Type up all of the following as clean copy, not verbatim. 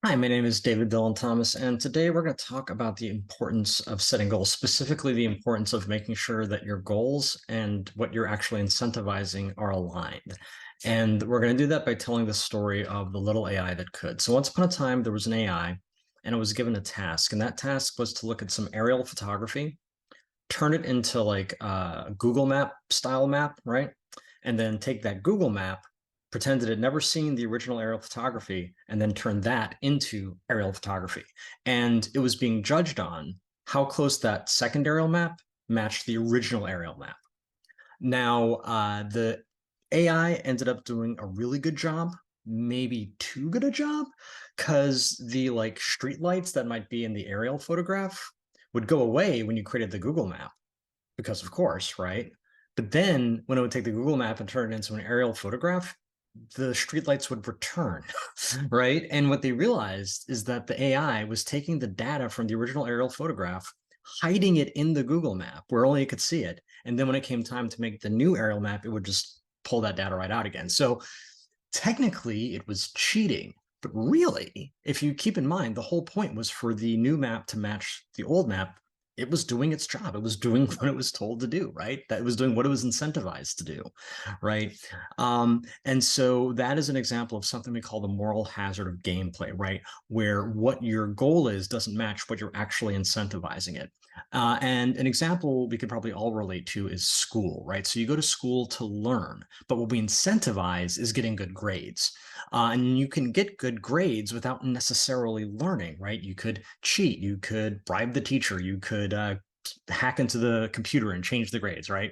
Hi, my name is David Dylan Thomas, and today we're going to talk about the importance of setting goals, specifically the importance of making sure that your goals and what you're actually incentivizing are aligned. And we're going to do that by telling the story of the little AI that could. So once upon a time, there was an AI, and it was given a task, and that task was to look at some aerial photography, turn it into like a Google Map style map, right? And then take that Google Map, pretend it had never seen the original aerial photography, and then turn that into aerial photography. And it was being judged on how close that second aerial map matched the original aerial map. Now, the AI ended up doing a really good job, maybe too good a job, because the like street lights that might be in the aerial photograph would go away when you created the Google map, because of course, right? But then when it would take the Google map and turn it into an aerial photograph, the streetlights would return, right? And what they realized is that the AI was taking the data from the original aerial photograph, hiding it in the Google map where only it could see it. And then when it came time to make the new aerial map, it would just pull that data right out again. So technically, it was cheating. But really, if you keep in mind, the whole point was for the new map to match the old map. It was doing its job. It was doing what it was told to do, right? That it was doing what it was incentivized to do, right? And so that is an example of something we call the moral hazard of gameplay, right? Where what your goal is doesn't match what you're actually incentivizing it. And an example we could probably all relate to is school, right? So you go to school to learn, but what we incentivize is getting good grades. And you can get good grades without necessarily learning, right? You could cheat, you could bribe the teacher, you could hack into the computer and change the grades, right?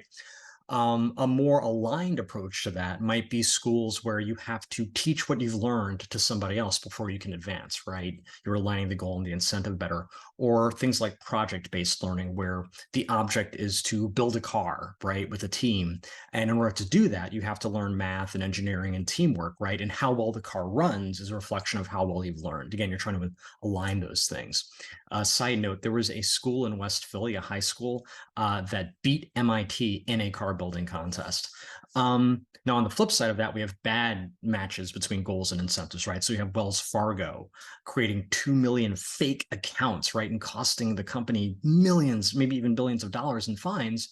A more aligned approach to that might be schools where you have to teach what you've learned to somebody else before you can advance, right? You're aligning the goal and the incentive better. Or things like project-based learning, where the object is to build a car, right, with a team. And in order to do that, you have to learn math and engineering and teamwork, right? And how well the car runs is a reflection of how well you've learned. Again, you're trying to align those things. Side note, there was a school in West Philly, a high school, that beat MIT in a car building contest. Now, on the flip side of that, we have bad matches between goals and incentives, right? So you have Wells Fargo creating 2 million fake accounts, right? And costing the company millions, maybe even billions of dollars in fines.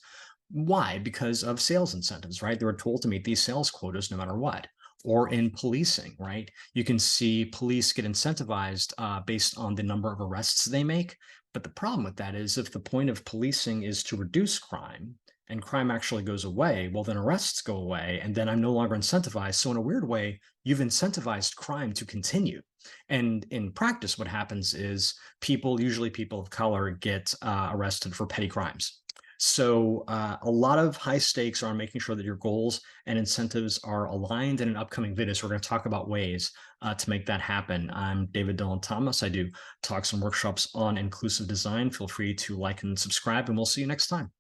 Why? Because of sales incentives, right? They were told to meet these sales quotas no matter what. Or in policing, right? You can see police get incentivized based on the number of arrests they make. But the problem with that is if the point of policing is to reduce crime and crime actually goes away, well, then arrests go away and then I'm no longer incentivized. So in a weird way, you've incentivized crime to continue. And in practice, what happens is people, usually people of color, get arrested for petty crimes. So a lot of high stakes are on making sure that your goals and incentives are aligned. In an upcoming video, so we're going to talk about ways to make that happen. I'm David Dylan Thomas. I do talks and workshops on inclusive design. Feel free to like and subscribe, and we'll see you next time.